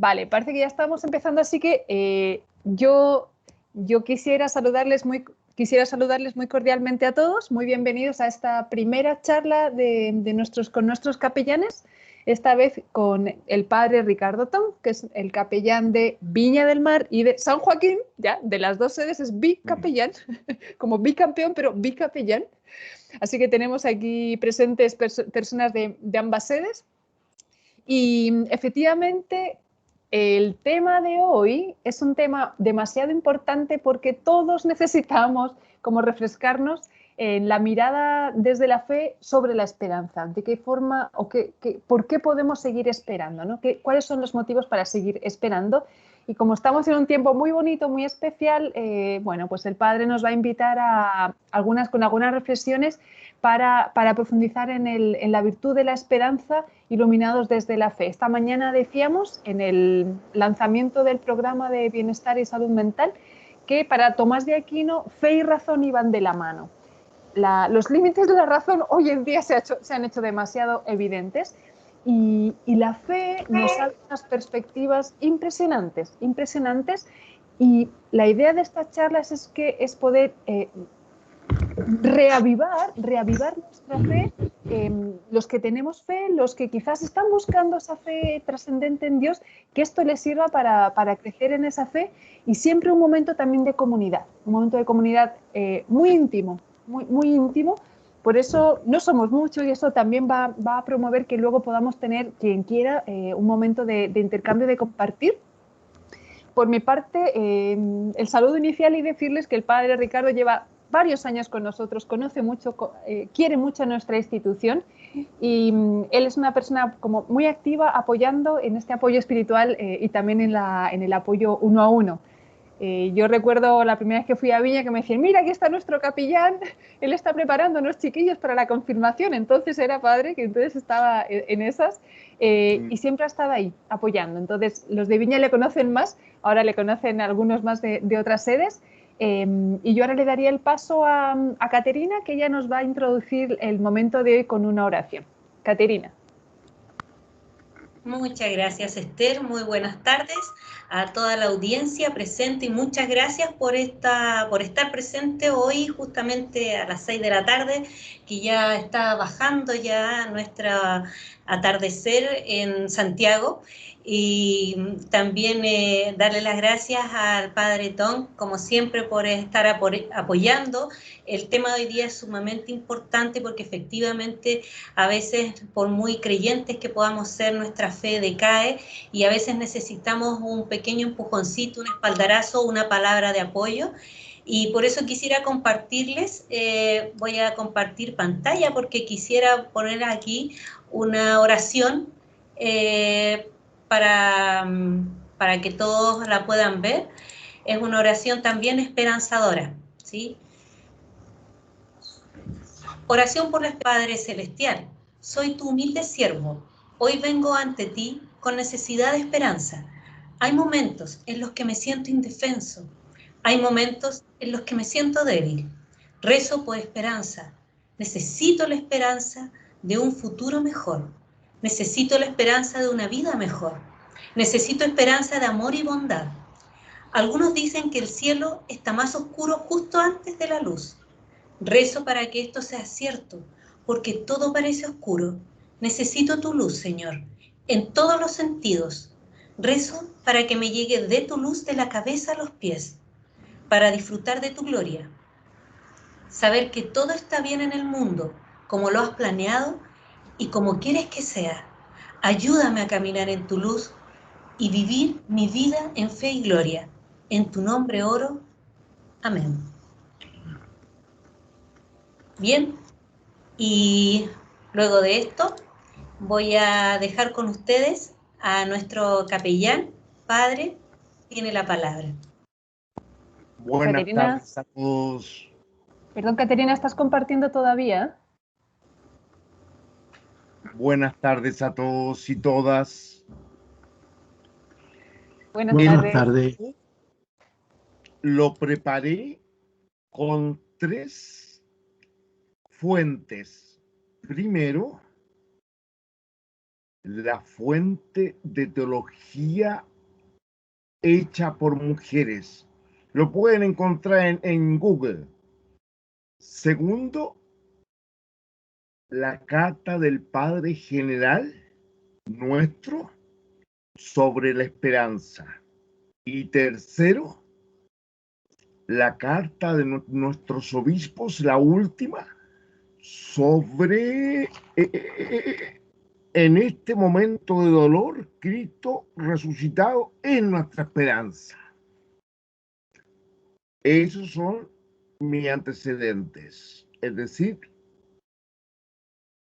Vale, parece que ya estamos empezando, así que yo quisiera saludarles muy cordialmente a todos. Muy bienvenidos a esta primera charla con nuestros capellanes, esta vez con el padre Ricardo Tom, que es el capellán de Viña del Mar y de San Joaquín, ya, de las dos sedes es bicapellán, como bicampeón, pero bicapellán. Así que tenemos aquí presentes personas de ambas sedes. Y efectivamente, el tema de hoy es un tema demasiado importante porque todos necesitamos como refrescarnos en la mirada desde la fe sobre la esperanza. ¿De qué forma o por qué podemos seguir esperando? ¿No? ¿Cuáles son los motivos para seguir esperando? Y como estamos en un tiempo muy bonito, muy especial, bueno, pues el Padre nos va a invitar con algunas reflexiones para profundizar en la virtud de la esperanza, iluminados desde la fe. Esta mañana decíamos, en el lanzamiento del programa de Bienestar y Salud Mental, que para Tomás de Aquino, fe y razón iban de la mano. Los límites de la razón hoy en día se han hecho demasiado evidentes y la fe nos abre unas perspectivas impresionantes, y la idea de estas charlas es poder reavivar nuestra fe, los que tenemos fe, los que quizás están buscando esa fe trascendente en Dios, que esto les sirva para crecer en esa fe, y siempre un momento también de comunidad, muy íntimo, muy íntimo. Por eso no somos muchos y eso también va a promover que luego podamos tener, quien quiera, un momento de intercambio, de compartir. Por mi parte, el saludo inicial y decirles que el padre Ricardo lleva varios años con nosotros, conoce mucho, quiere mucho a nuestra institución, y él es una persona como muy activa apoyando en este apoyo espiritual y también en el apoyo uno a uno. Yo recuerdo la primera vez que fui a Viña que me decían, mira, aquí está nuestro capellán, él está preparando a unos chiquillos para la confirmación. Entonces era padre, que entonces estaba en esas, y siempre ha estado ahí apoyando. Entonces los de Viña le conocen más, ahora le conocen algunos más de otras sedes. Y yo ahora le daría el paso a Caterina, que ella nos va a introducir el momento de hoy con una oración. Caterina. Muchas gracias, Esther. Muy buenas tardes a toda la audiencia presente y muchas gracias por estar presente hoy justamente a las 6 de la tarde, que ya está bajando ya nuestro atardecer en Santiago. Y también darle las gracias al Padre Tom, como siempre, por estar apoyando. El tema de hoy día es sumamente importante porque efectivamente a veces, por muy creyentes que podamos ser, nuestra fe decae y a veces necesitamos un pequeño empujoncito, un espaldarazo, una palabra de apoyo. Y por eso quisiera compartirles, voy a compartir pantalla porque quisiera poner aquí una oración para que todos la puedan ver. Es una oración también esperanzadora, ¿sí? Oración por el Padre Celestial. Soy tu humilde siervo. Hoy vengo ante ti con necesidad de esperanza. Hay momentos en los que me siento indefenso. Hay momentos en los que me siento débil. Rezo por esperanza. Necesito la esperanza de un futuro mejor. Necesito la esperanza de una vida mejor. Necesito esperanza de amor y bondad. Algunos dicen que el cielo está más oscuro justo antes de la luz. Rezo para que esto sea cierto, porque todo parece oscuro. Necesito tu luz, Señor, en todos los sentidos. Rezo para que me llegue de tu luz de la cabeza a los pies, para disfrutar de tu gloria. Saber que todo está bien en el mundo, como lo has planeado y como quieres que sea. Ayúdame a caminar en tu luz y vivir mi vida en fe y gloria. En tu nombre oro. Amén. Bien, y luego de esto voy a dejar con ustedes a nuestro capellán. Padre, tiene la palabra. Buenas tardes a todos. Perdón, Caterina, ¿estás compartiendo todavía? Buenas tardes a todos y todas. Buenas tardes. Lo preparé con 3 fuentes. Primero, la fuente de teología hecha por mujeres. Lo pueden encontrar en Google. Segundo, la carta del Padre General nuestro sobre la esperanza. Y tercero, la carta de nuestros obispos, la última, sobre en este momento de dolor, Cristo resucitado es nuestra esperanza. Esos son mis antecedentes. Es decir,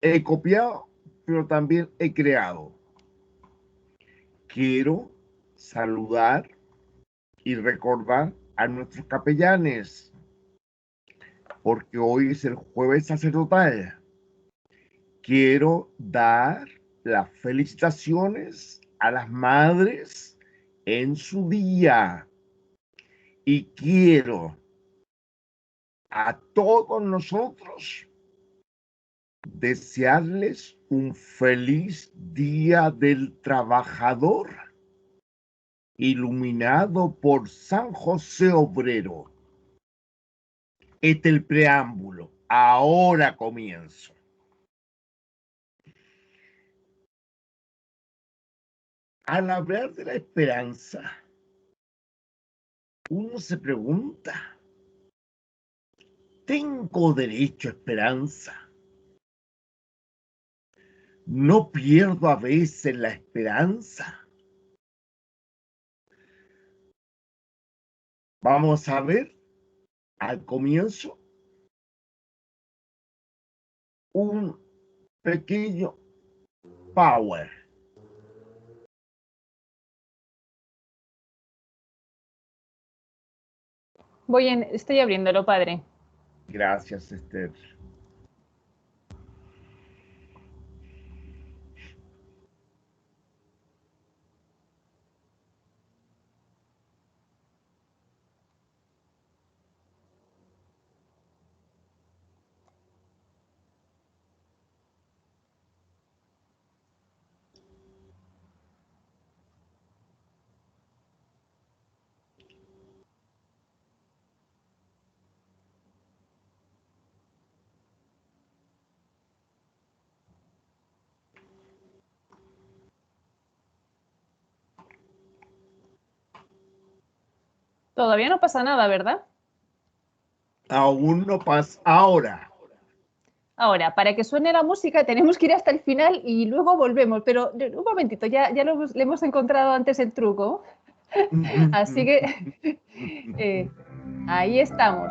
he copiado, pero también he creado. Quiero saludar y recordar a nuestros capellanes, porque hoy es el jueves sacerdotal. Quiero dar las felicitaciones a las madres en su día y quiero a todos nosotros desearles un feliz Día del Trabajador iluminado por San José Obrero. Este es el preámbulo. Ahora comienzo. Al hablar de la esperanza, uno se pregunta, ¿tengo derecho a esperanza? ¿No pierdo a veces la esperanza? Vamos a ver al comienzo un pequeño power. Estoy abriéndolo, padre. Gracias, Esther. Todavía no pasa nada, ¿verdad? Aún no pasa. Ahora. Ahora, para que suene la música tenemos que ir hasta el final y luego volvemos. Pero un momentito, ya le hemos encontrado antes el truco. Así que ahí estamos.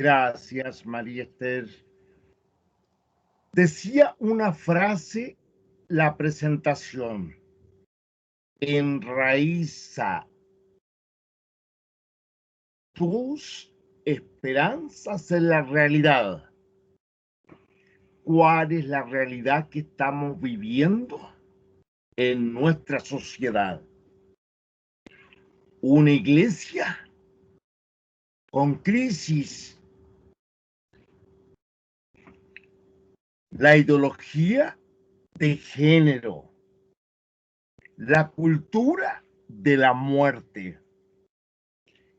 Gracias, María Esther. Decía una frase la presentación: enraiza tus esperanzas en la realidad. ¿Cuál es la realidad que estamos viviendo en nuestra sociedad? Una iglesia con crisis. La ideología de género. La cultura de la muerte.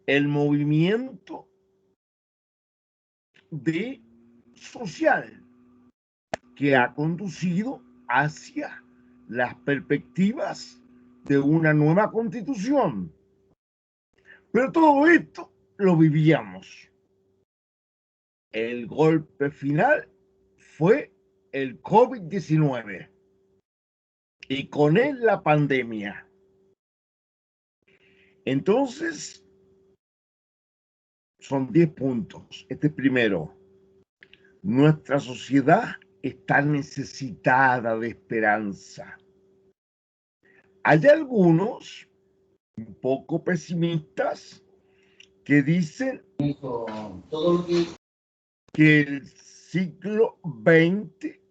El movimiento social que ha conducido hacia las perspectivas de una nueva constitución. Pero todo esto lo vivíamos. El golpe final fue el COVID-19 y con él la pandemia. Entonces, son 10 puntos. Este primero: nuestra sociedad está necesitada de esperanza. Hay algunos un poco pesimistas que dicen que el siglo XX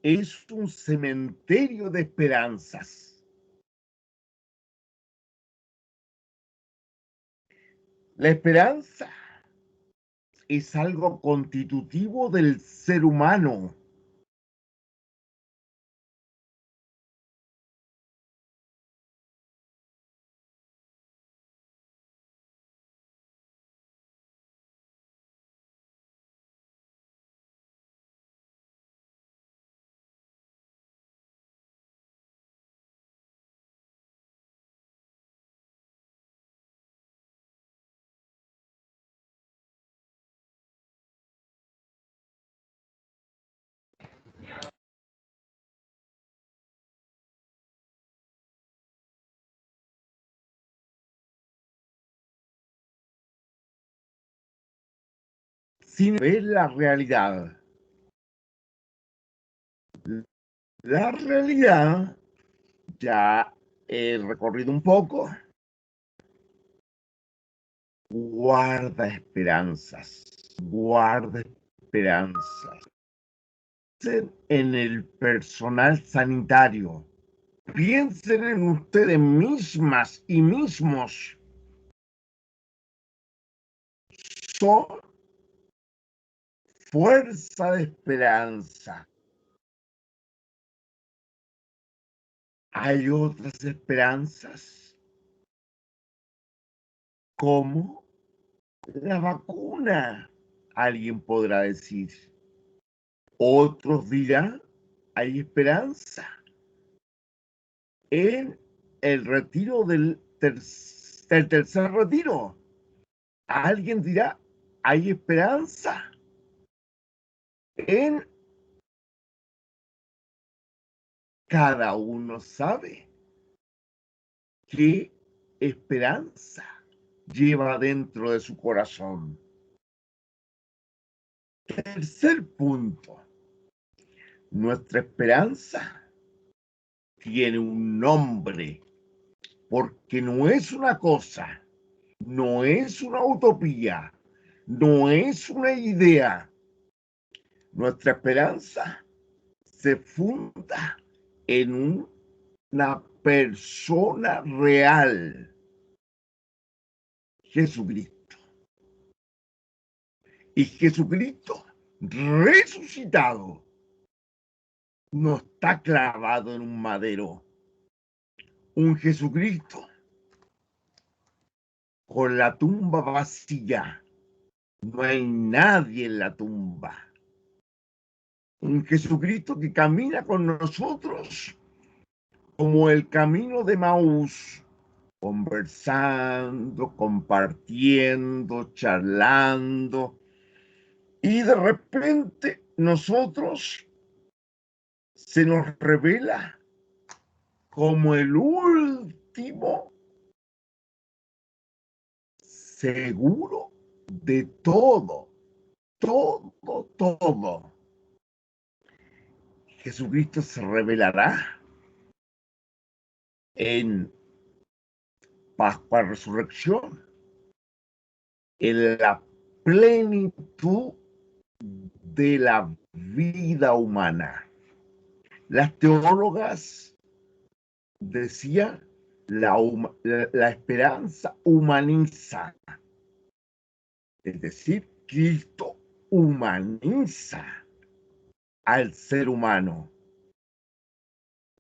es un cementerio de esperanzas. La esperanza es algo constitutivo del ser humano. Sin ver la realidad. La realidad, ya he recorrido un poco, guarda esperanzas, guarda esperanzas. Piensen en el personal sanitario, piensen en ustedes mismas y mismos. Son fuerza de esperanza. Hay otras esperanzas, como la vacuna, alguien podrá decir. Otros dirán, hay esperanza en el retiro del tercer retiro. Alguien dirá, hay esperanza en... Cada uno sabe qué esperanza lleva dentro de su corazón. Tercer punto. Nuestra esperanza tiene un nombre, porque no es una cosa, no es una utopía, no es una idea. Nuestra esperanza se funda en una persona real, Jesucristo. Y Jesucristo resucitado no está clavado en un madero. Un Jesucristo con la tumba vacía. No hay nadie en la tumba. Un Jesucristo que camina con nosotros como el camino de Maús, conversando, compartiendo, charlando. Y de repente nosotros se nos revela como el último seguro de todo, todo, todo. Jesucristo se revelará en Pascua Resurrección, en la plenitud de la vida humana. Las teólogas decían la esperanza humaniza, es decir, Cristo humaniza al ser humano,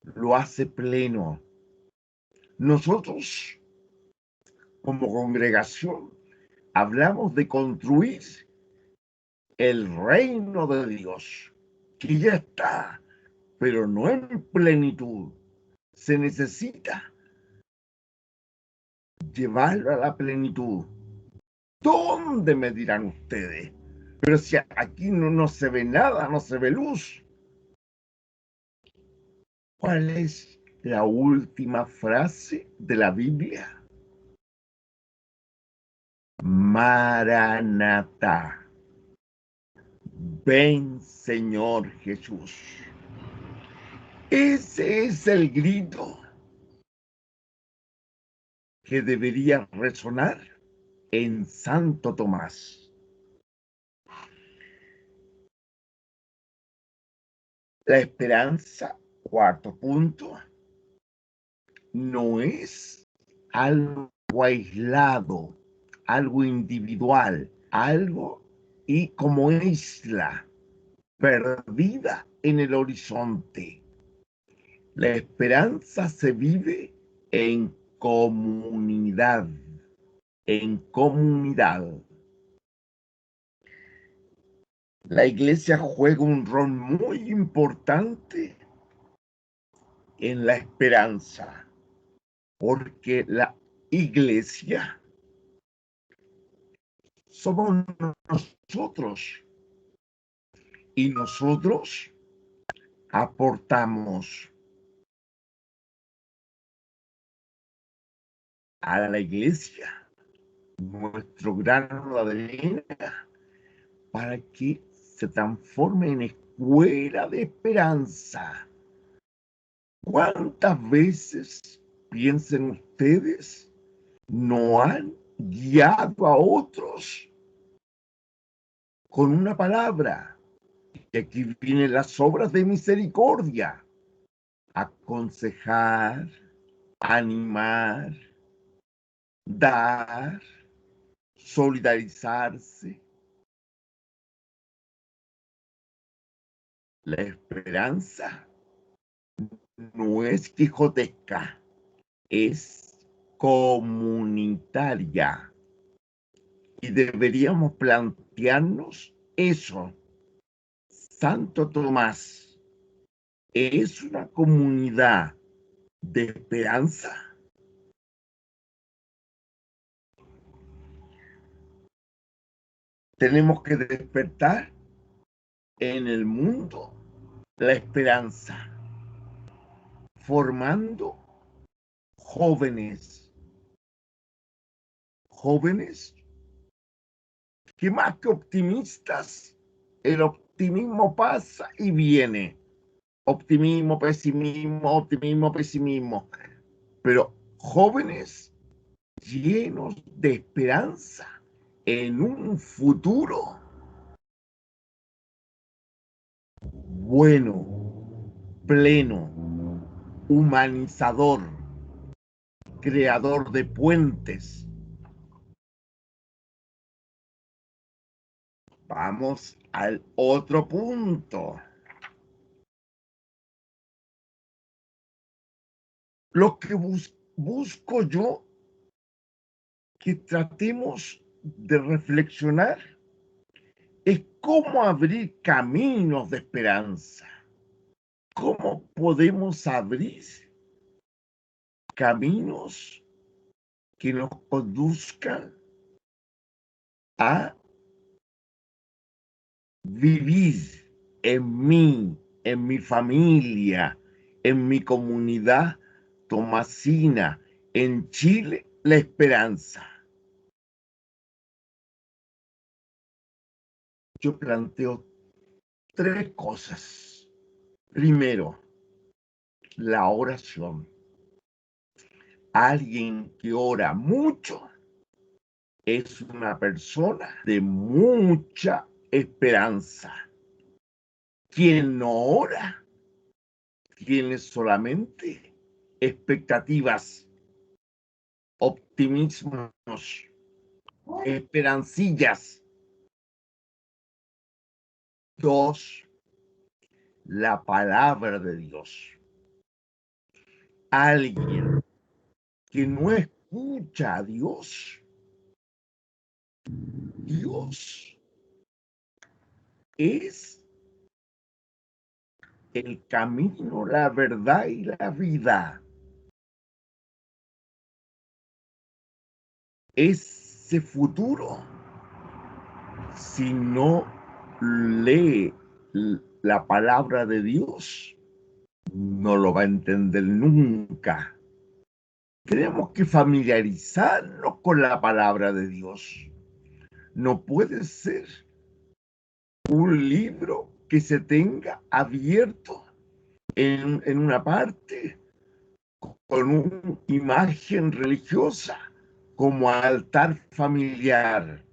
lo hace pleno. Nosotros, como congregación, hablamos de construir el reino de Dios, que ya está, pero no en plenitud. Se necesita llevarlo a la plenitud. ¿Dónde me dirán ustedes? Pero si aquí no se ve nada, no se ve luz. ¿Cuál es la última frase de la Biblia? Maranatá. Ven, Señor Jesús. Ese es el grito que debería resonar en Santo Tomás. La esperanza, cuarto punto, no es algo aislado, algo individual, algo y como isla perdida en el horizonte. La esperanza se vive en comunidad, en comunidad. La iglesia juega un rol muy importante en la esperanza, porque la iglesia somos nosotros y nosotros aportamos a la iglesia nuestro grano de arena para que se transforme en escuela de esperanza. ¿Cuántas veces, piensen ustedes, no han guiado a otros con una palabra? Y aquí vienen las obras de misericordia: aconsejar, animar, dar, solidarizarse. La esperanza no es quijotesca, es comunitaria. Y deberíamos plantearnos eso. Santo Tomás es una comunidad de esperanza. Tenemos que despertar en el mundo la esperanza, formando jóvenes que más que optimistas, el optimismo pasa y viene. Optimismo, pesimismo, pero jóvenes llenos de esperanza en un futuro bueno, pleno, humanizador, creador de puentes. Vamos al otro punto. Lo que busco yo que tratemos de reflexionar es cómo abrir caminos de esperanza. ¿Cómo podemos abrir caminos que nos conduzcan a vivir en mi familia, en mi comunidad tomasina, en Chile, la esperanza? yo planteo tres cosas. Primero, la oración. Alguien que ora mucho es una persona de mucha esperanza. Quien no ora tiene solamente expectativas, optimismos, esperancillas. Dos, la palabra de Dios. Alguien que no escucha a Dios, Dios es el camino, la verdad y la vida. Ese futuro, si no lee la palabra de Dios, no lo va a entender nunca. Tenemos que familiarizarnos con la palabra de Dios. No puede ser un libro que se tenga abierto en una parte con una imagen religiosa como altar familiar.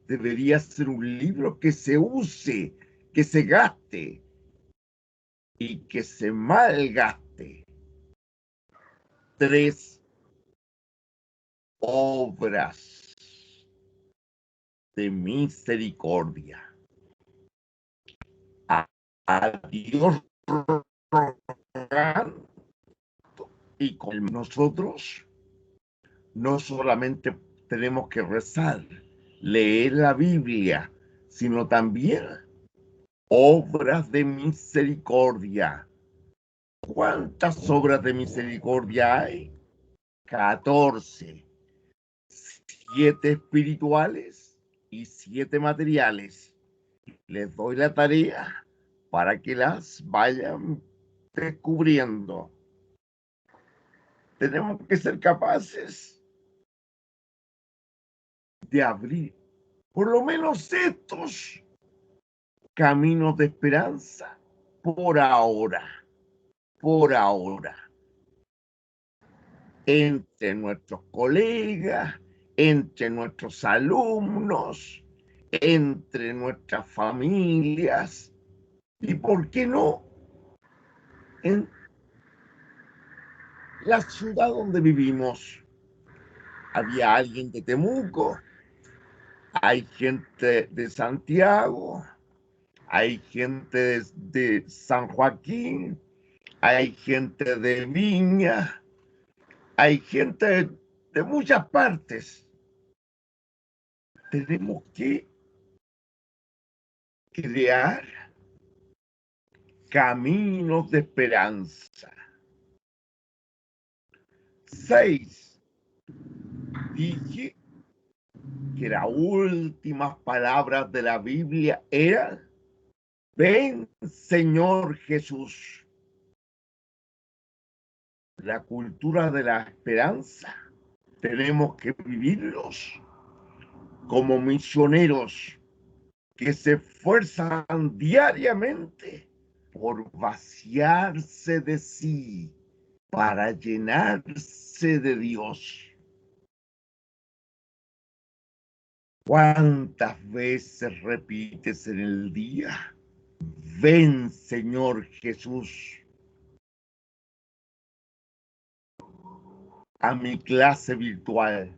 Debería ser un libro que se use, que se gaste y que se malgaste. Tres, obras de misericordia. A Dios rogando y con nosotros no solamente tenemos que rezar, leer la Biblia, sino también obras de misericordia. ¿Cuántas obras de misericordia hay? 14. 7 espirituales y 7 materiales. Les doy la tarea para que las vayan descubriendo. Tenemos que ser capaces de abrir por lo menos estos caminos de esperanza por ahora, entre nuestros colegas, entre nuestros alumnos, entre nuestras familias y, ¿por qué no?, en la ciudad donde vivimos. Había alguien de Temuco, hay gente de Santiago, hay gente de San Joaquín, hay gente de Viña, hay gente de muchas partes. Tenemos que crear caminos de esperanza. 6. Dije que las últimas palabras de la Biblia eran: ven, Señor Jesús. La cultura de la esperanza tenemos que vivirlos como misioneros que se esfuerzan diariamente por vaciarse de sí para llenarse de Dios. ¿Cuántas veces repites en el día: ven, Señor Jesús, a mi clase virtual?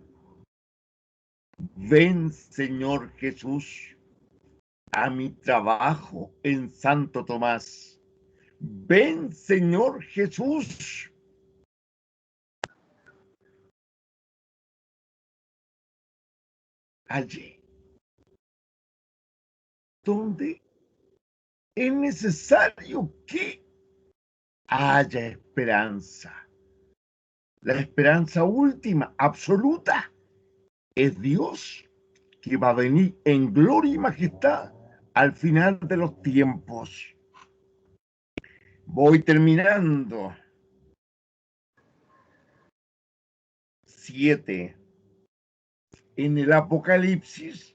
Ven, Señor Jesús, a mi trabajo en Santo Tomás. Ven, Señor Jesús, allí donde es necesario que haya esperanza. La esperanza última, absoluta, es Dios, que va a venir en gloria y majestad al final de los tiempos. Voy terminando. 7. En el Apocalipsis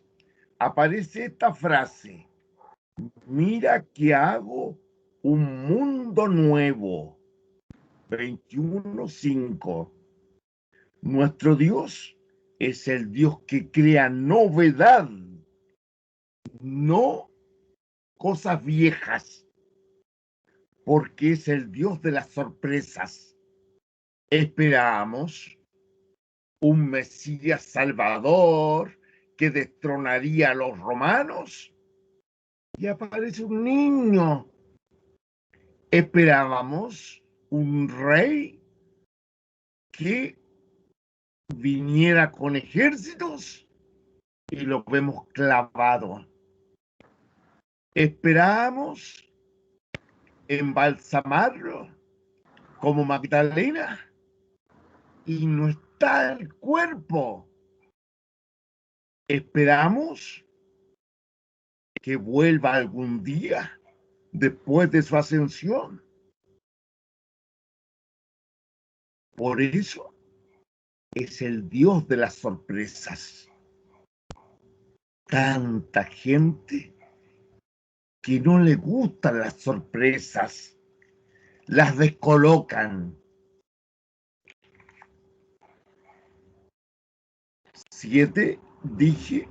aparece esta frase: Mira que hago un mundo nuevo. 21:5. Nuestro Dios es el Dios que crea novedad, no cosas viejas, porque es el Dios de las sorpresas. Esperamos un Mesías Salvador que destronaría a los romanos y aparece un niño. Esperábamos un rey que viniera con ejércitos y lo vemos clavado. Esperábamos embalsamarlo como Magdalena y no está el cuerpo. Esperamos que vuelva algún día después de su ascensión. Por eso es el Dios de las sorpresas. Tanta gente que no le gustan las sorpresas, las descolocan. 7, dije.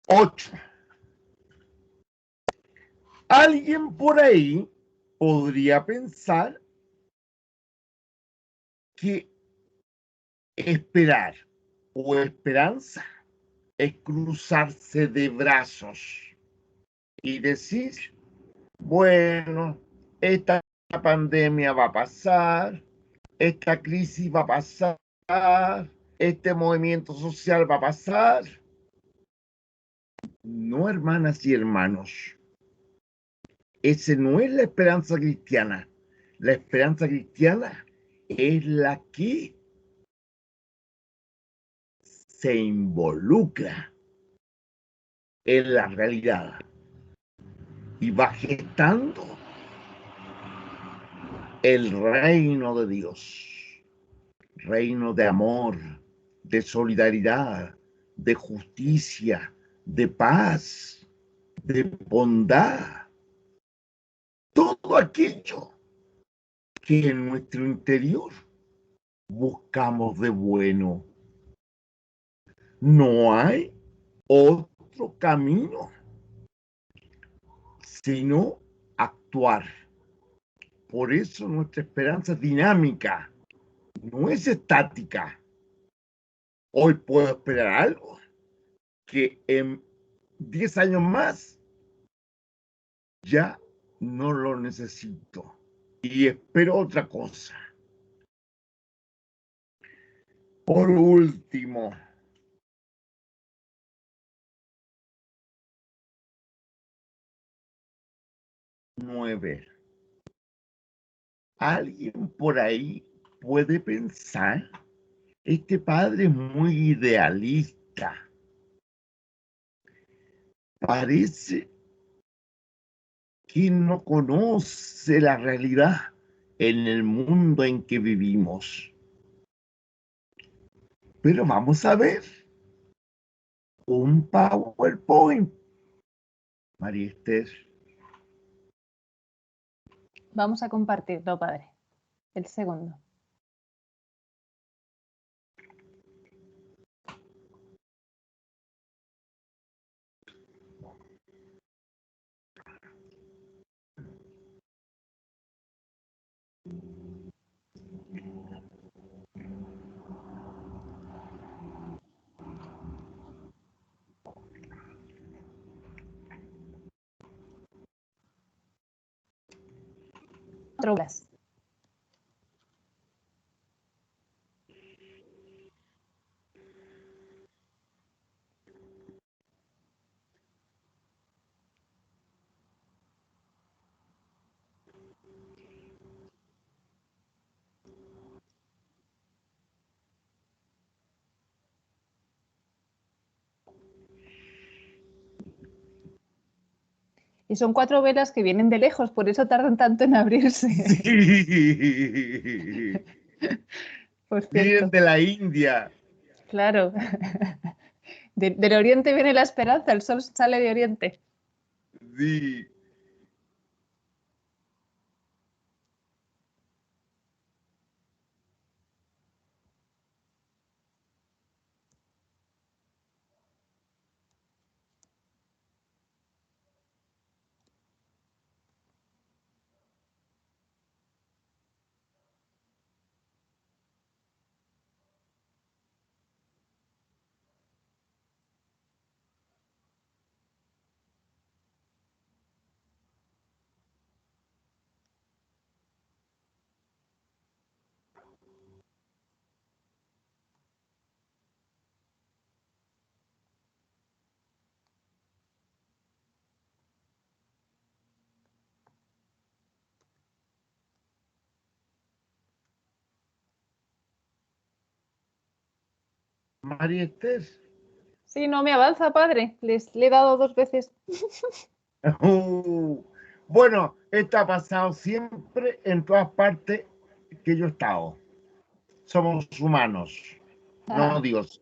8. Alguien por ahí podría pensar que esperar o esperanza es cruzarse de brazos y decir, bueno, esta pandemia va a pasar, esta crisis va a pasar, este movimiento social va a pasar. No, hermanas y hermanos, esa no es la esperanza cristiana. La esperanza cristiana es la que se involucra en la realidad y va gestando el reino de Dios, reino de amor, de solidaridad, de justicia, de paz, de bondad, todo aquello que en nuestro interior buscamos de bueno. No hay otro camino sino actuar. Por eso nuestra esperanza es dinámica, no es estática. Hoy puedo esperar algo que en 10 años más ya no lo necesito y espero otra cosa. Por último, 9. Alguien por ahí puede pensar, este padre es muy idealista. Parece que no conoce la realidad en el mundo en que vivimos. Pero vamos a ver un PowerPoint, María Esther. Vamos a compartirlo, padre. El segundo. Drogas. Y son 4 velas que vienen de lejos, por eso tardan tanto en abrirse. Sí. Por cierto. Vienen de la India. Claro. Del oriente viene la esperanza, el sol sale de oriente. Sí. María Esther. Sí, no me avanza, padre. Le he dado 2 veces. Bueno, esto ha pasado siempre en todas partes que yo he estado. Somos humanos, no Dios.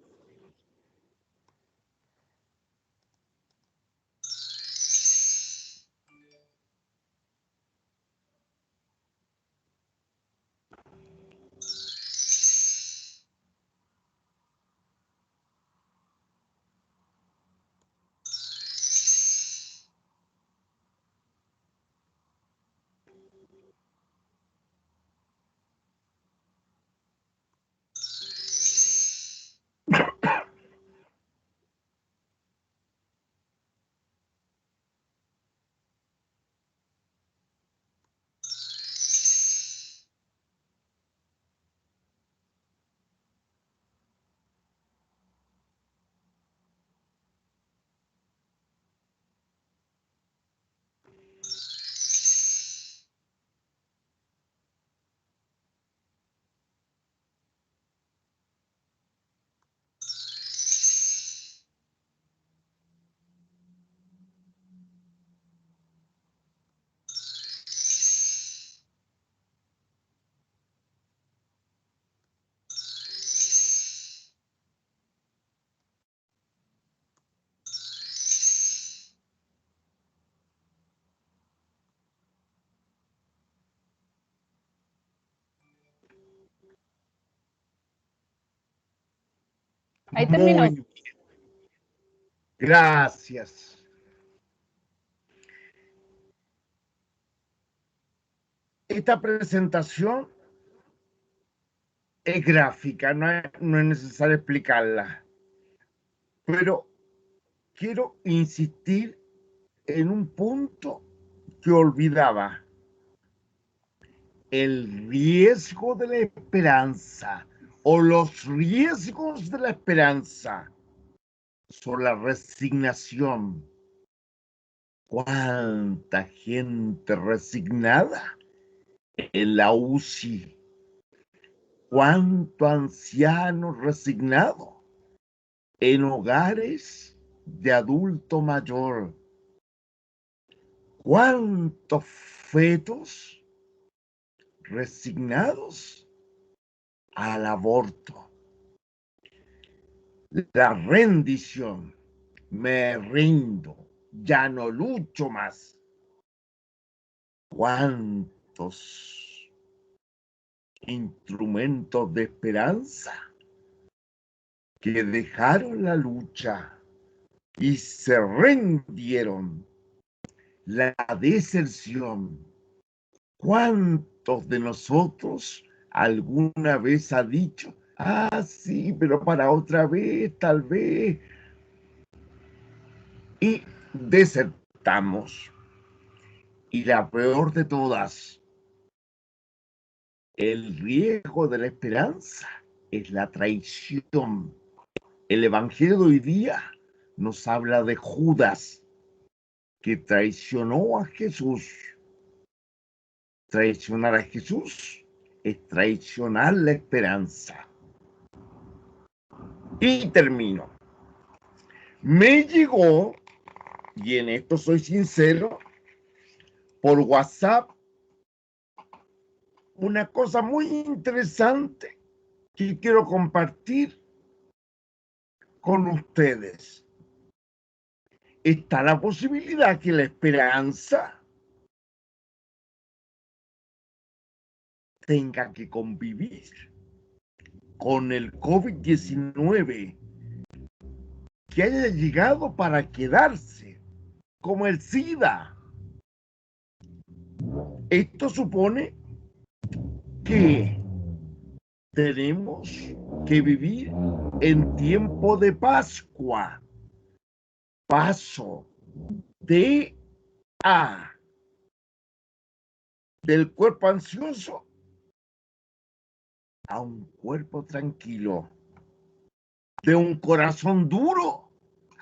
Ahí terminó. Muy bien. Gracias. Esta presentación es gráfica, no es necesario explicarla, pero quiero insistir en un punto que olvidaba: el riesgo de la esperanza o los riesgos de la esperanza son la resignación. ¿Cuánta gente resignada en la UCI? ¿Cuánto anciano resignado en hogares de adulto mayor? ¿Cuántos fetos resignados al aborto? La rendición. Me rindo, ya no lucho más. ¿Cuántos instrumentos de esperanza que dejaron la lucha y se rindieron? La deserción. ¿Cuántos de nosotros alguna vez ha dicho: ah, sí, pero para otra vez, tal vez? Y desertamos. Y la peor de todas, el riesgo de la esperanza es la traición. El Evangelio de hoy día nos habla de Judas, que traicionó a Jesús. Traicionar a Jesús es traicionar la esperanza. Y termino. Me llegó, y en esto soy sincero, por WhatsApp, una cosa muy interesante que quiero compartir con ustedes. Está la posibilidad que la esperanza tenga que convivir con el COVID-19, que haya llegado para quedarse, como el SIDA. Esto supone que tenemos que vivir en tiempo de Pascua. Paso de del cuerpo ansioso a un cuerpo tranquilo, de un corazón duro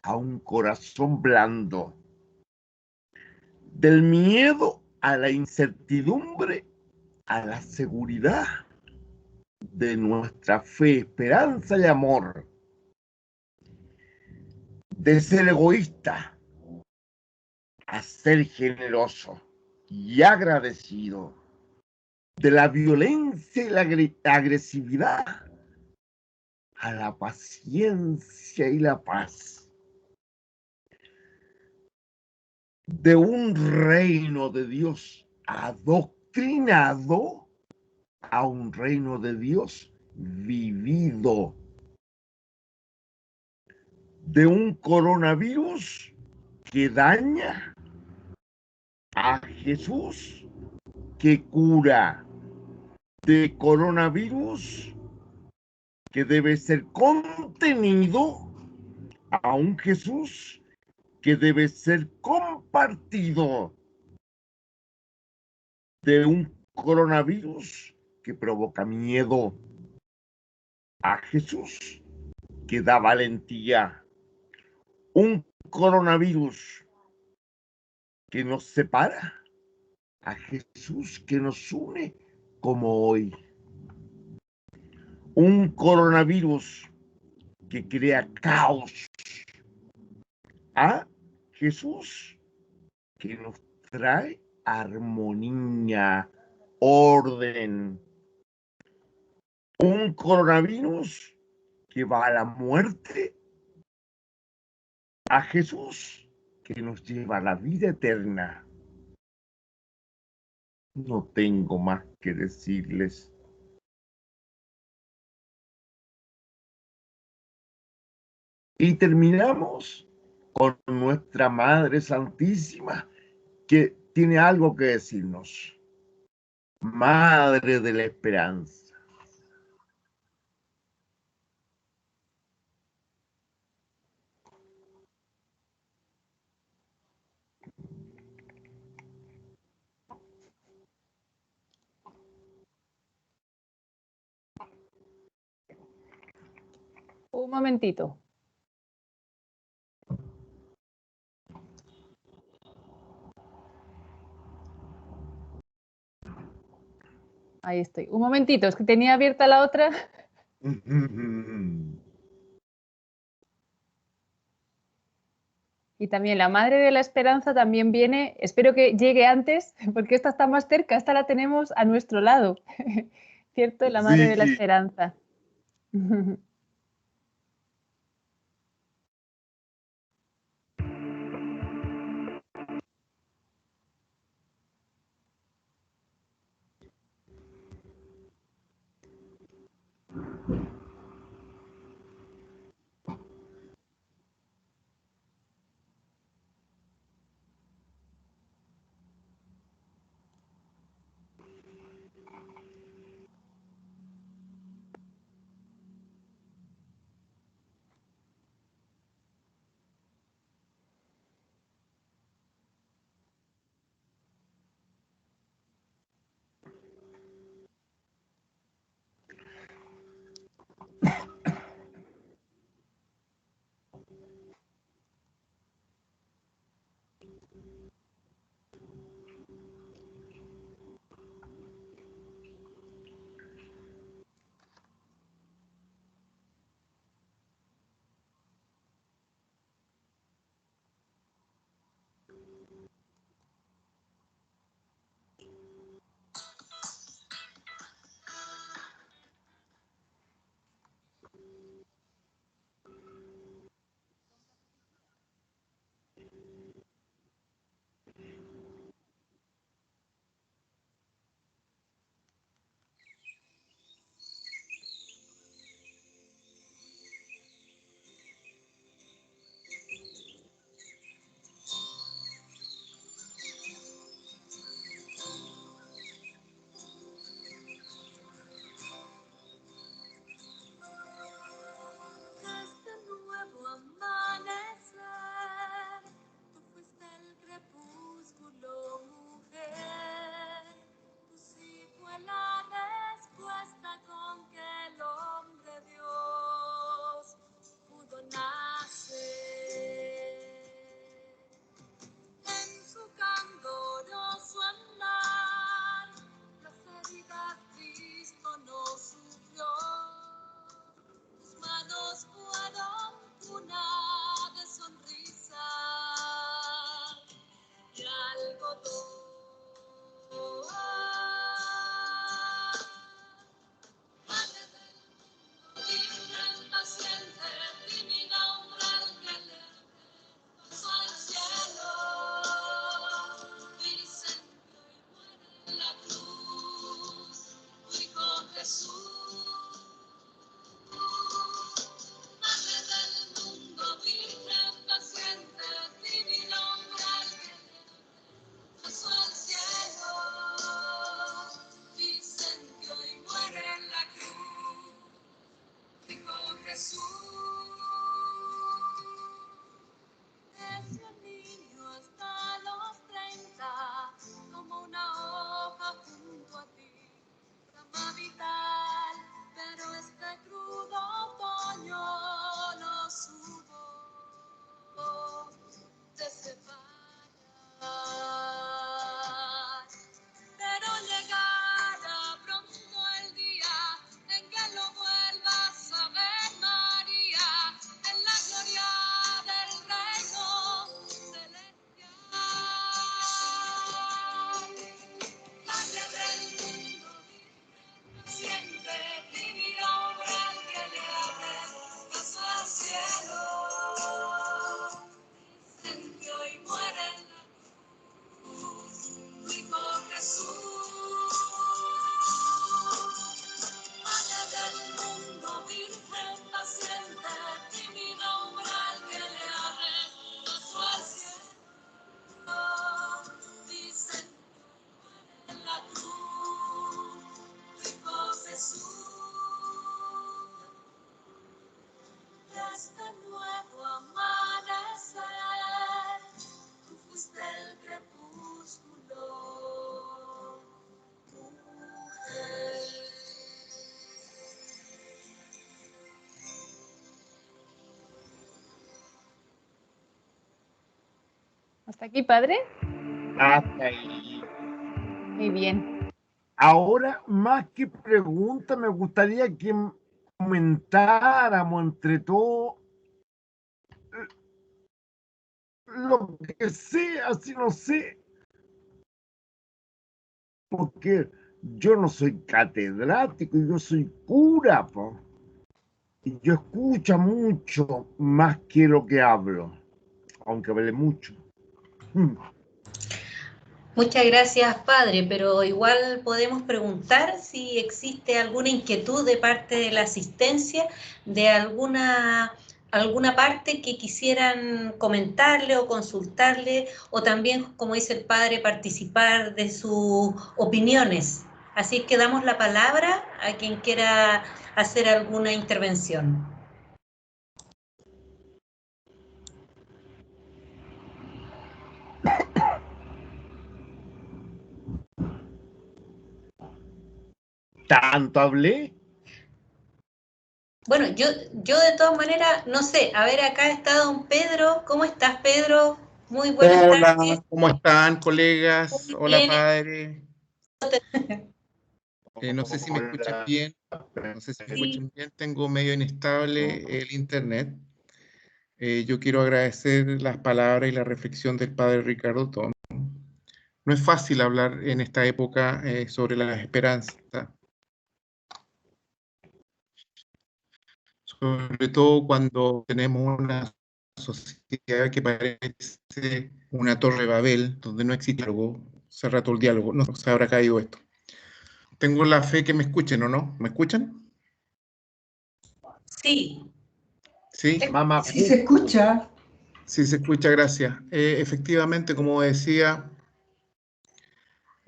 a un corazón blando, del miedo a la incertidumbre a la seguridad de nuestra fe, esperanza y amor, de ser egoísta a ser generoso y agradecido, de la violencia y la agresividad a la paciencia y la paz, de un reino de Dios adoctrinado a un reino de Dios vivido, de un coronavirus que daña a Jesús que cura, de coronavirus que debe ser contenido a un Jesús que debe ser compartido, de un coronavirus que provoca miedo a Jesús que da valentía, un coronavirus que nos separa a Jesús que nos une como hoy, un coronavirus que crea caos a Jesús que nos trae armonía, orden, un coronavirus que va a la muerte a Jesús que nos lleva a la vida eterna. No tengo más que decirles. Y terminamos con nuestra Madre Santísima, que tiene algo que decirnos. Madre de la Esperanza. Un momentito. Ahí estoy. Un momentito, es que tenía abierta la otra. Y también la Madre de la Esperanza también viene, espero que llegue antes, porque esta está más cerca, esta la tenemos a nuestro lado, ¿cierto? La Madre de la Sí. Esperanza. ¿Hasta aquí, padre? Hasta ahí. Muy bien. Ahora, más que pregunta, me gustaría que comentáramos entre todos lo que sea, si no sé, porque yo no soy catedrático, yo soy cura, po. Y yo escucho mucho más que lo que hablo, aunque hable mucho. Muchas gracias, padre, pero igual podemos preguntar si existe alguna inquietud de parte de la asistencia, de alguna parte que quisieran comentarle o consultarle, o también, como dice el padre, participar de sus opiniones. Así que damos la palabra a quien quiera hacer alguna intervención. ¿Tanto hablé? Bueno, yo de todas maneras, no sé, a ver, acá está don Pedro. ¿Cómo estás, Pedro? Muy buenas tardes. Hola, ¿cómo están, colegas? Muy Hola, bien. padre. No sé si me escuchan Hola. bien. No sé si me Sí. escuchan bien. Tengo medio inestable el internet. Yo quiero agradecer las palabras y la reflexión del padre Ricardo Tom. No es fácil hablar en esta época sobre la esperanza, sobre todo cuando tenemos una sociedad que parece una torre de Babel, donde no existe diálogo, se ha roto el diálogo, no se habrá caído esto. Tengo la fe que me escuchen, ¿o no? ¿Me escuchan? Sí. Sí, Mamá, Sí se escucha. sí se escucha, gracias. Efectivamente, como decía,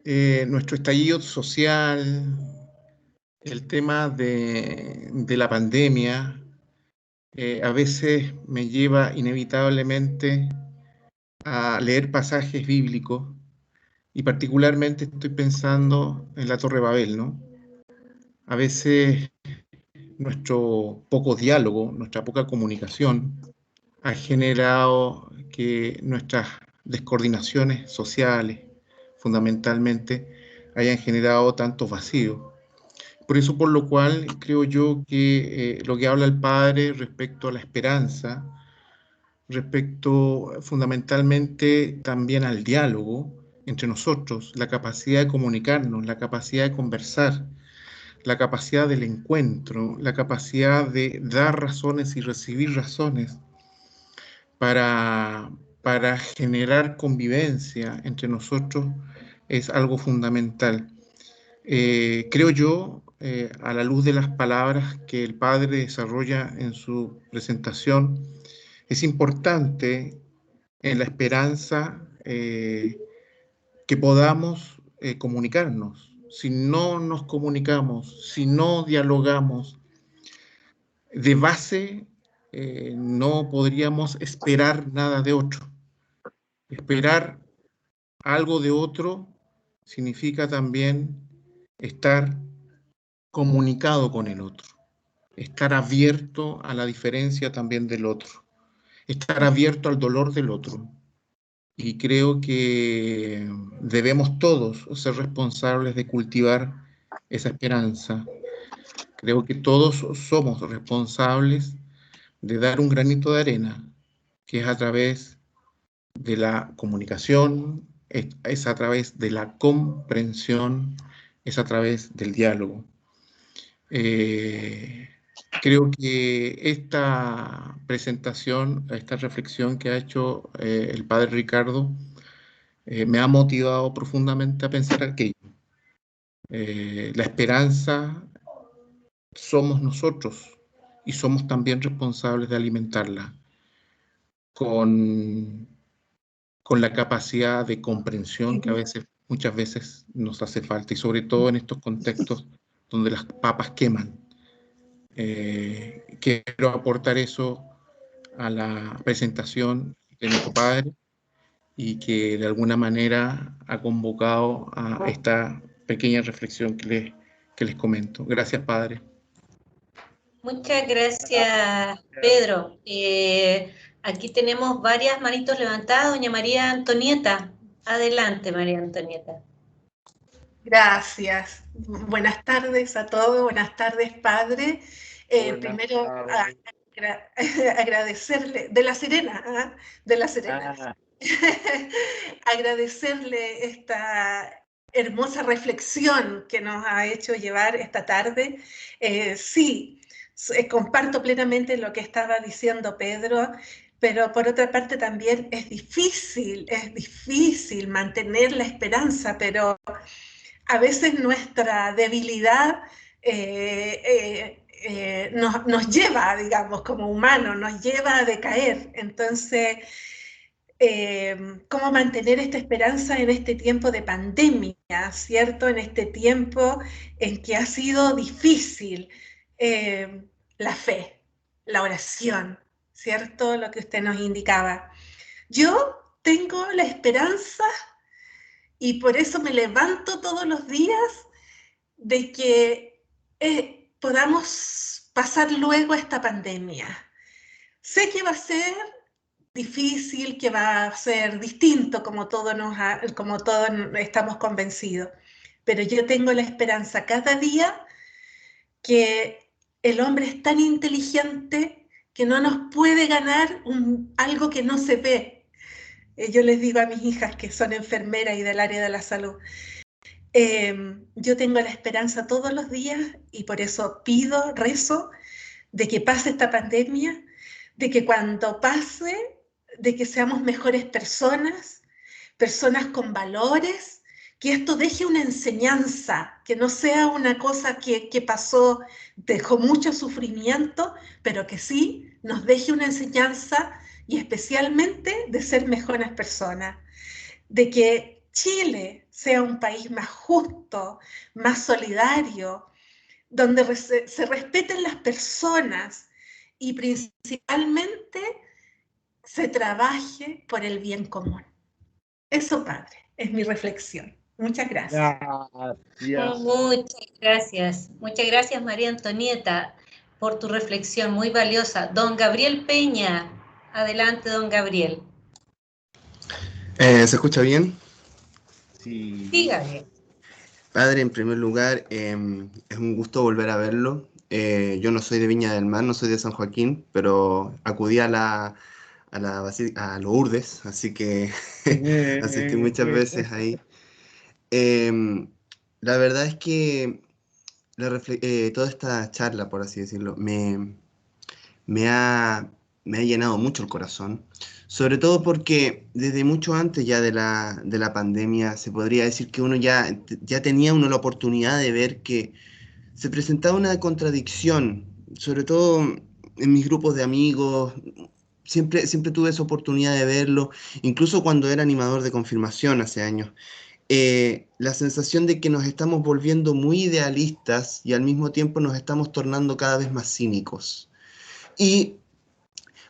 nuestro estallido social, el tema de la pandemia, a veces me lleva inevitablemente a leer pasajes bíblicos y particularmente estoy pensando en la Torre Babel, ¿no? A veces nuestro poco diálogo, nuestra poca comunicación ha generado que nuestras descoordinaciones sociales, fundamentalmente, hayan generado tantos vacíos. Por eso, por lo cual, creo yo que lo que habla el padre respecto a la esperanza, respecto fundamentalmente también al diálogo entre nosotros, la capacidad de comunicarnos, la capacidad de conversar, la capacidad del encuentro, la capacidad de dar razones y recibir razones para, para generar convivencia entre nosotros es algo fundamental. Creo yo, a la luz de las palabras que el padre desarrolla en su presentación, es importante en la esperanza que podamos comunicarnos. Si no nos comunicamos, si no dialogamos, de base no podríamos esperar nada de otro. Esperar algo de otro significa también estar comunicado con el otro, estar abierto a la diferencia también del otro, estar abierto al dolor del otro. Y creo que debemos todos ser responsables de cultivar esa esperanza. Creo que todos somos responsables de dar un granito de arena, que es a través de la comunicación, es a través de la comprensión, es a través del diálogo. Creo que esta presentación, esta reflexión que ha hecho el padre Ricardo, me ha motivado profundamente a pensar aquello. La esperanza somos nosotros y somos también responsables de alimentarla con la capacidad de comprensión que muchas veces nos hace falta, y sobre todo en estos contextos donde las papas queman. Quiero aportar eso a la presentación de nuestro padre y que de alguna manera ha convocado a esta pequeña reflexión que les comento. Gracias, padre. Muchas gracias, Pedro. Aquí tenemos varias manitos levantadas. Doña María Antonieta. Adelante, María Antonieta. Gracias. Buenas tardes a todos. Buenas tardes, padre. Primero, agradecerle, de La Serena, ¿eh? De La Serena. Agradecerle esta hermosa reflexión que nos ha hecho llevar esta tarde. Sí, comparto plenamente lo que estaba diciendo Pedro, pero por otra parte también es difícil mantener la esperanza, pero a veces nuestra debilidad nos lleva, digamos, como humanos, nos lleva a decaer. Entonces, cómo mantener esta esperanza en este tiempo de pandemia, ¿cierto? En este tiempo en que ha sido difícil la fe, la oración, ¿cierto? Lo que usted nos indicaba. Yo tengo la esperanza y por eso me levanto todos los días de que podamos pasar luego esta pandemia. Sé que va a ser difícil, que va a ser distinto como todos estamos convencidos, pero yo tengo la esperanza cada día que el hombre es tan inteligente que no nos puede ganar algo que no se ve. Yo les digo a mis hijas que son enfermeras y del área de la salud, yo tengo la esperanza todos los días y por eso pido, rezo, de que pase esta pandemia, de que cuando pase, de que seamos mejores personas, personas con valores, que esto deje una enseñanza, que no sea una cosa que pasó, dejó mucho sufrimiento, pero que sí nos deje una enseñanza y especialmente de ser mejores personas, de que Chile sea un país más justo, más solidario, donde se respeten las personas y principalmente se trabaje por el bien común. Eso, padre, es mi reflexión. Muchas gracias. Muchas gracias, María Antonieta, por tu reflexión muy valiosa. Don Gabriel Peña, adelante, don Gabriel. ¿Se escucha bien? Sí. Dígame. Padre, en primer lugar, es un gusto volver a verlo. Yo no soy de Viña del Mar, no soy de San Joaquín, pero acudí a Lourdes, así que asistí muchas veces ahí. La verdad es que toda esta charla, por así decirlo, me ha llenado mucho el corazón, sobre todo porque desde mucho antes ya de la pandemia se podría decir que uno ya tenía la oportunidad de ver que se presentaba una contradicción, sobre todo en mis grupos de amigos. Siempre tuve esa oportunidad de verlo, incluso cuando era animador de confirmación hace años. La sensación de que nos estamos volviendo muy idealistas y al mismo tiempo nos estamos tornando cada vez más cínicos. Y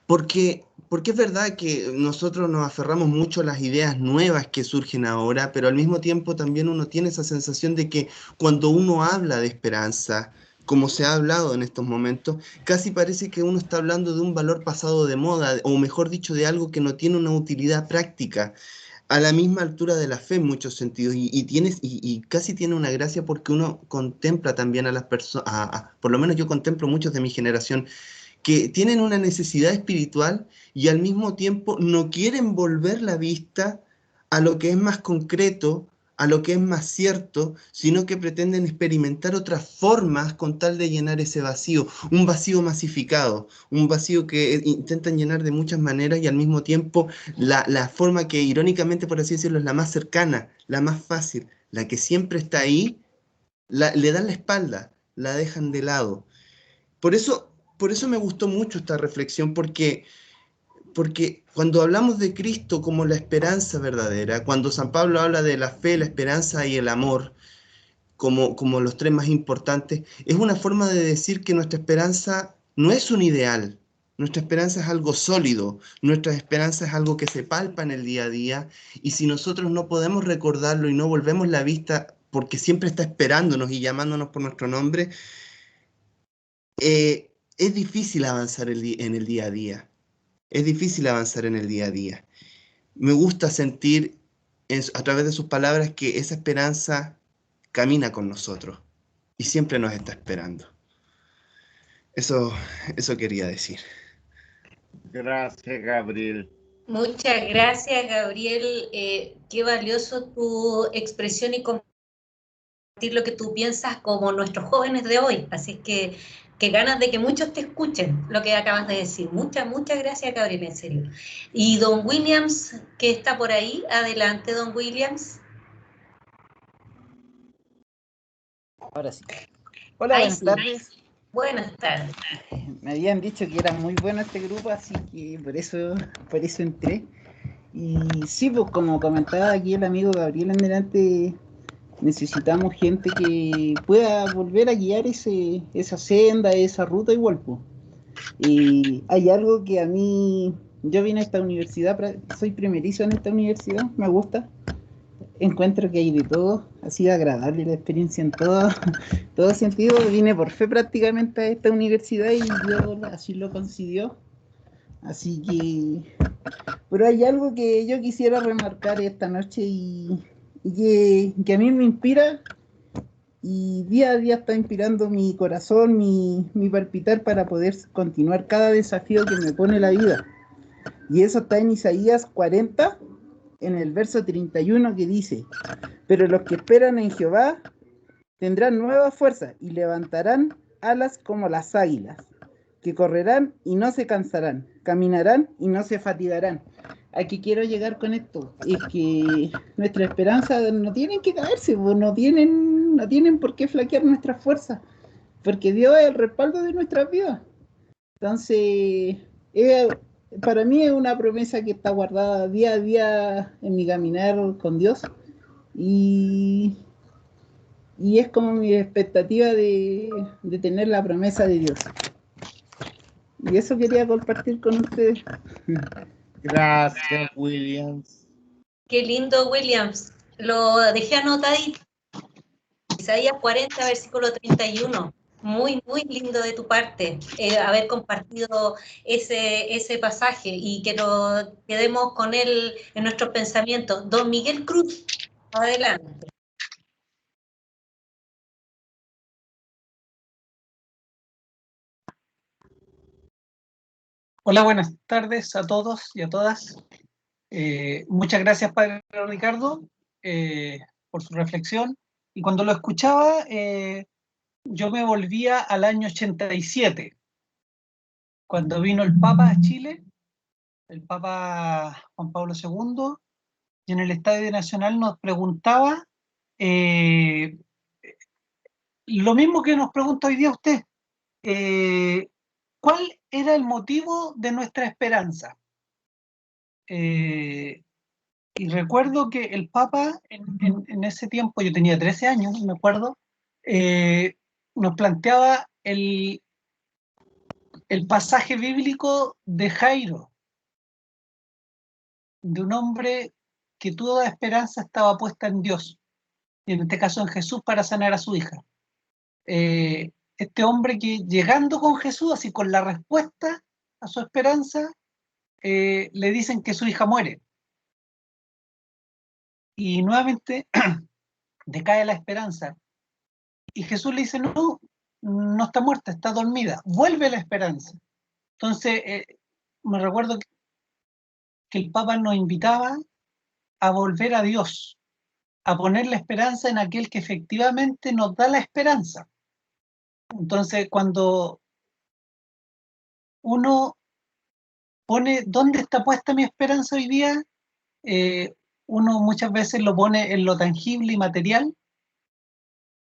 porque es verdad que nosotros nos aferramos mucho a las ideas nuevas que surgen ahora, pero al mismo tiempo también uno tiene esa sensación de que cuando uno habla de esperanza, como se ha hablado en estos momentos, casi parece que uno está hablando de un valor pasado de moda, o mejor dicho, de algo que no tiene una utilidad práctica, a la misma altura de la fe en muchos sentidos, y casi tiene una gracia porque uno contempla también a las personas, por lo menos yo contemplo muchos de mi generación, que tienen una necesidad espiritual y al mismo tiempo no quieren volver la vista a lo que es más concreto, a lo que es más cierto, sino que pretenden experimentar otras formas con tal de llenar ese vacío, un vacío masificado, un vacío que intentan llenar de muchas maneras y al mismo tiempo la forma que irónicamente, por así decirlo, es la más cercana, la más fácil, la que siempre está ahí, le dan la espalda, la dejan de lado. Por eso me gustó mucho esta reflexión, porque cuando hablamos de Cristo como la esperanza verdadera, cuando San Pablo habla de la fe, la esperanza y el amor como los tres más importantes, es una forma de decir que nuestra esperanza no es un ideal, nuestra esperanza es algo sólido, nuestra esperanza es algo que se palpa en el día a día, y si nosotros no podemos recordarlo y no volvemos la vista porque siempre está esperándonos y llamándonos por nuestro nombre, es difícil avanzar en el día a día. es difícil avanzar en el día a día. Me gusta sentir a través de sus palabras que esa esperanza camina con nosotros y siempre nos está esperando. Eso quería decir. Gracias, Gabriel. Muchas gracias, Gabriel. Qué valioso tu expresión y compartir lo que tú piensas como nuestros jóvenes de hoy. Así que ganas de que muchos te escuchen lo que acabas de decir. Muchas gracias, Gabriel, en serio. Y don Williams, que está por ahí. Adelante, don Williams. Ahora sí. Hola, buenas tardes. Buenas tardes. Me habían dicho que era muy bueno este grupo, así que por eso entré. Y sí, pues como comentaba aquí el amigo Gabriel en delante, necesitamos gente que pueda volver a guiar esa senda, esa ruta igual, pues. Y hay algo que a mí, yo vine a esta universidad, soy primerizo en esta universidad, me gusta. Encuentro que hay de todo, ha sido agradable la experiencia en todo sentido. Vine por fe prácticamente a esta universidad y Dios así lo concedió. Así que, pero hay algo que yo quisiera remarcar esta noche y que a mí me inspira y día a día está inspirando mi corazón, mi palpitar para poder continuar cada desafío que me pone la vida. Y eso está en Isaías 40, en el verso 31, que dice: pero los que esperan en Jehová tendrán nueva fuerza y levantarán alas como las águilas, que correrán y no se cansarán, caminarán y no se fatigarán. Aquí quiero llegar con esto, es que nuestra esperanza no tienen que caerse, no tienen por qué flaquear nuestras fuerzas, porque Dios es el respaldo de nuestras vidas. Entonces, para mí es una promesa que está guardada día a día en mi caminar con Dios, y es como mi expectativa de tener la promesa de Dios. Y eso quería compartir con ustedes. Gracias, Williams. Qué lindo, Williams. Lo dejé anotadito. Isaías 40, versículo 31. Muy lindo de tu parte haber compartido ese pasaje y que nos quedemos con él en nuestros pensamientos. Don Miguel Cruz, adelante. Hola, buenas tardes a todos y a todas. Muchas gracias, Padre Ricardo, por su reflexión. Y cuando lo escuchaba, yo me volvía al año 87, cuando vino el Papa a Chile, el Papa Juan Pablo II, y en el Estadio Nacional nos preguntaba lo mismo que nos pregunta hoy día usted. ¿Cuál era el motivo de nuestra esperanza? Y recuerdo que el Papa en ese tiempo, yo tenía 13 años, me acuerdo, nos planteaba el pasaje bíblico de Jairo, de un hombre que toda esperanza estaba puesta en Dios, y en este caso en Jesús, para sanar a su hija. Este hombre que llegando con Jesús, así con la respuesta a su esperanza, le dicen que su hija muere. Y nuevamente decae la esperanza. Y Jesús le dice: no está muerta, está dormida. Vuelve la esperanza. Entonces, me recuerdo que el Papa nos invitaba a volver a Dios, a poner la esperanza en aquel que efectivamente nos da la esperanza. Entonces, cuando uno pone dónde está puesta mi esperanza hoy día, uno muchas veces lo pone en lo tangible y material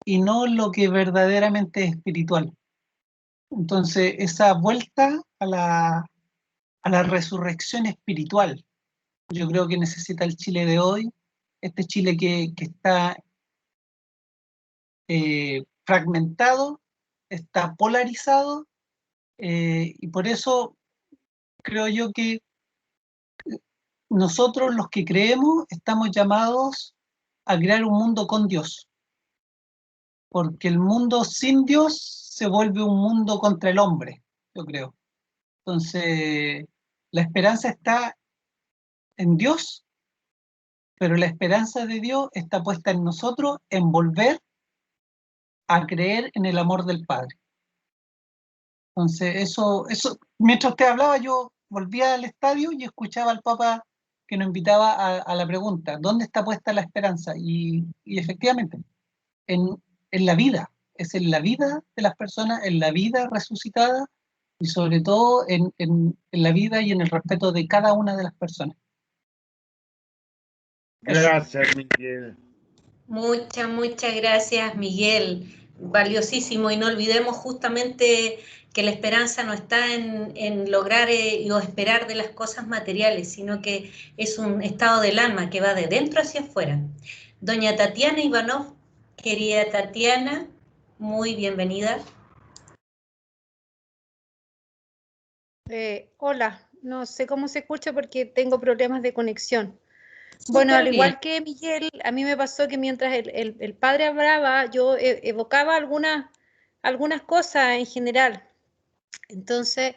y no en lo que verdaderamente es espiritual. Entonces, esa vuelta a la resurrección espiritual, yo creo que necesita el Chile de hoy, este Chile que está fragmentado, está polarizado, y por eso creo yo que nosotros los que creemos estamos llamados a crear un mundo con Dios, porque el mundo sin Dios se vuelve un mundo contra el hombre, yo creo. Entonces, La esperanza está en Dios, pero la esperanza de Dios está puesta en nosotros, en volver a creer en el amor del Padre. Entonces, eso, mientras usted hablaba, yo volvía al estadio y escuchaba al Papa que nos invitaba a la pregunta, ¿dónde está puesta la esperanza? Y efectivamente, en la vida, es en la vida de las personas, en la vida resucitada y sobre todo en la vida y en el respeto de cada una de las personas. Gracias, Miguel. Muchas gracias, Miguel. Valiosísimo, y no olvidemos justamente que la esperanza no está en lograr o esperar de las cosas materiales, sino que es un estado del alma que va de dentro hacia afuera. Doña Tatiana Ivanov, querida Tatiana, muy bienvenida. Hola, no sé cómo se escucha porque tengo problemas de conexión. Bueno, al igual que Miguel, a mí me pasó que mientras el padre hablaba, yo evocaba algunas cosas en general. Entonces,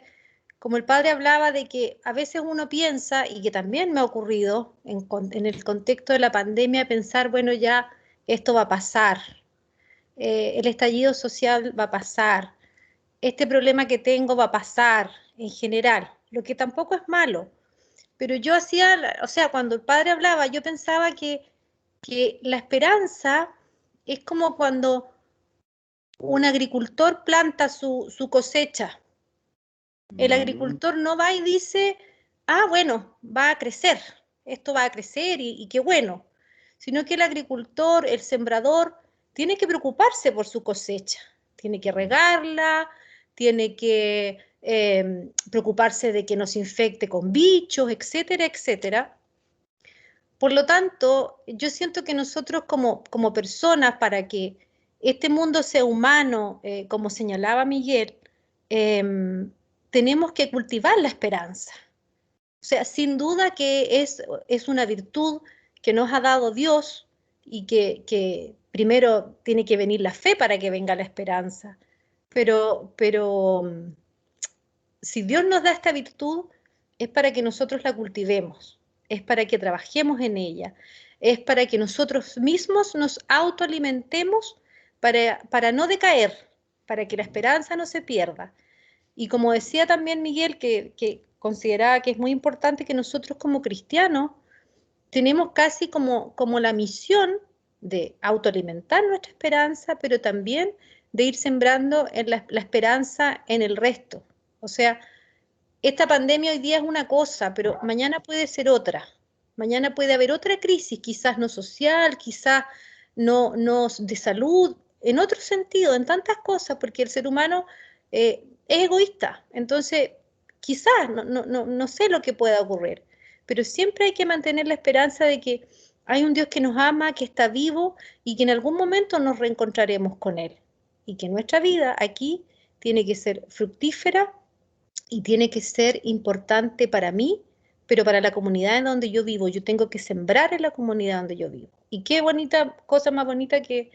como el padre hablaba de que a veces uno piensa, y que también me ha ocurrido en el contexto de la pandemia, pensar, bueno, ya esto va a pasar, el estallido social va a pasar, este problema que tengo va a pasar en general, lo que tampoco es malo. Pero yo hacía, o sea, cuando el padre hablaba, yo pensaba que la esperanza es como cuando un agricultor planta su cosecha. El agricultor no va y dice, ah, bueno, va a crecer, esto va a crecer y qué bueno. Sino que el agricultor, el sembrador, tiene que preocuparse por su cosecha. Tiene que regarla, tiene que preocuparse de que no se infecte con bichos, etcétera, etcétera. Por lo tanto, yo siento que nosotros como personas, para que este mundo sea humano, como señalaba Miguel, tenemos que cultivar la esperanza. O sea, sin duda que es una virtud que nos ha dado Dios y que primero tiene que venir la fe para que venga la esperanza. Pero si Dios nos da esta virtud, es para que nosotros la cultivemos, es para que trabajemos en ella, es para que nosotros mismos nos autoalimentemos para no decaer, para que la esperanza no se pierda. Y como decía también Miguel, que consideraba que es muy importante que nosotros como cristianos tenemos casi como la misión de autoalimentar nuestra esperanza, pero también de ir sembrando la esperanza en el resto. O sea, esta pandemia hoy día es una cosa, pero mañana puede ser otra. Mañana puede haber otra crisis, quizás no social, quizás no de salud, en otro sentido, en tantas cosas, porque el ser humano es egoísta. Entonces, quizás, no sé lo que pueda ocurrir, pero siempre hay que mantener la esperanza de que hay un Dios que nos ama, que está vivo y que en algún momento nos reencontraremos con Él. Y que nuestra vida aquí tiene que ser fructífera y tiene que ser importante para mí, pero para la comunidad en donde yo vivo. Yo tengo que sembrar en la comunidad donde yo vivo. Y qué bonita, cosa más bonita que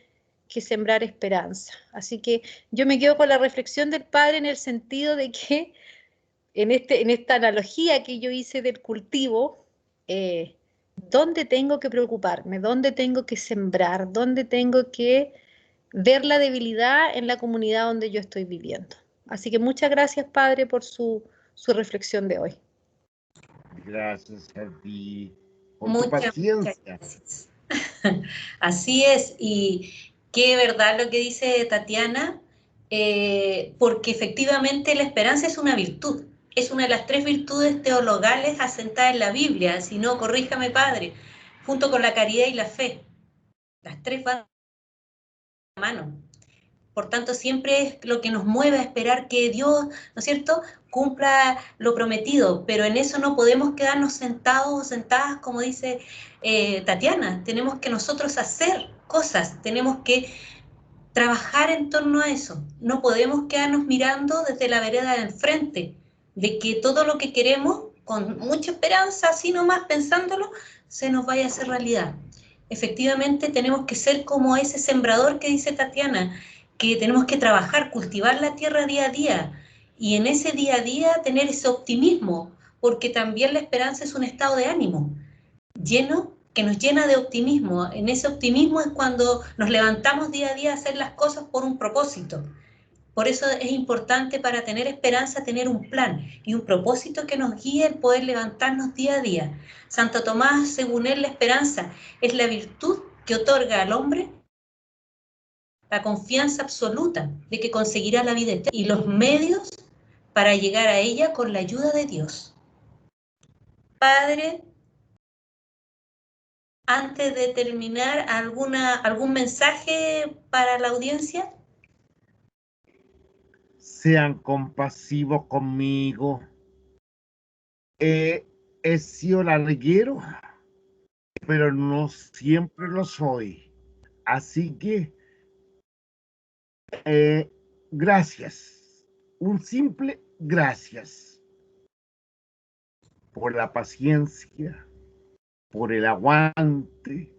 sembrar esperanza. Así que yo me quedo con la reflexión del padre en el sentido de que en esta analogía que yo hice del cultivo, ¿dónde tengo que preocuparme? ¿Dónde tengo que sembrar? ¿Dónde tengo que ver la debilidad en la comunidad donde yo estoy viviendo? Así que muchas gracias, padre, por su reflexión de hoy. Gracias a ti por tu paciencia. Gracias. Así es, y qué verdad lo que dice Tatiana, porque efectivamente la esperanza es una virtud, es una de las 3 virtudes teologales asentadas en la Biblia, si no, corríjame, padre, junto con la caridad y la fe. Las 3 van de la mano. Por tanto, siempre es lo que nos mueve a esperar que Dios, ¿no es cierto?, cumpla lo prometido, pero en eso no podemos quedarnos sentados o sentadas, como dice Tatiana. Tenemos que nosotros hacer cosas, tenemos que trabajar en torno a eso. No podemos quedarnos mirando desde la vereda de enfrente, de que todo lo que queremos, con mucha esperanza, así nomás pensándolo, se nos vaya a hacer realidad. Efectivamente, tenemos que ser como ese sembrador que dice Tatiana, que tenemos que trabajar, cultivar la tierra día a día, y en ese día a día tener ese optimismo, porque también la esperanza es un estado de ánimo lleno, que nos llena de optimismo. En ese optimismo es cuando nos levantamos día a día a hacer las cosas por un propósito. Por eso es importante, para tener esperanza, tener un plan y un propósito que nos guíe el poder levantarnos día a día. Santo Tomás, según él, la esperanza es la virtud que otorga al hombre la confianza absoluta de que conseguirá la vida eterna y los medios para llegar a ella con la ayuda de Dios. Padre, antes de terminar, ¿algún mensaje para la audiencia? Sean compasivos conmigo. He sido larguero, pero no siempre lo soy. Así que, gracias. Un simple gracias por la paciencia, por el aguante,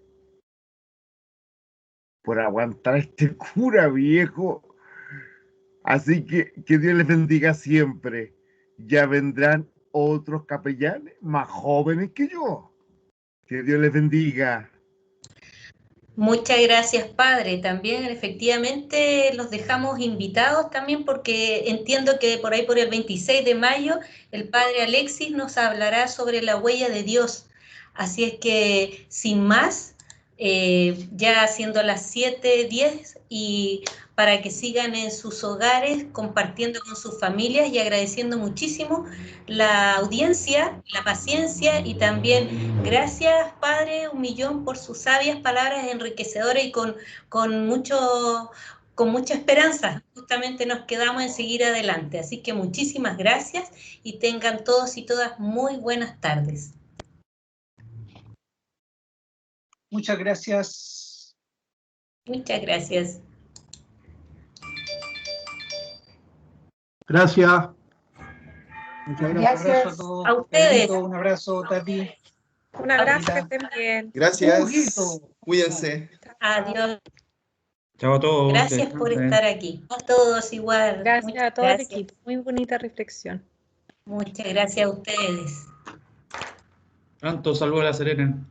por aguantar a este cura viejo. Así que Dios les bendiga siempre. Ya vendrán otros capellanes más jóvenes que yo. Que Dios les bendiga. Muchas gracias, Padre. También efectivamente los dejamos invitados también, porque entiendo que por ahí por el 26 de mayo el Padre Alexis nos hablará sobre la huella de Dios. Así es que, sin más, ya siendo las 7:10, y para que sigan en sus hogares compartiendo con sus familias y agradeciendo muchísimo la audiencia, la paciencia, y también gracias, Padre, 1.000.000 por sus sabias palabras enriquecedoras y con mucha esperanza. Justamente nos quedamos en seguir adelante. Así que muchísimas gracias y tengan todos y todas muy buenas tardes. Muchas gracias. Muchas gracias. Gracias. Muchas gracias. Un abrazo a todos. A ustedes. Pedrito, un abrazo, Tati. Un abrazo, que Rita. estén bien. Gracias. Huguito. Cuídense. Adiós. Chao a todos. Gracias por estar aquí. A todos igual. Gracias Muchas a todo el gracias. equipo. Muy bonita reflexión. Muchas gracias a ustedes. Tanto saludo a La Serena.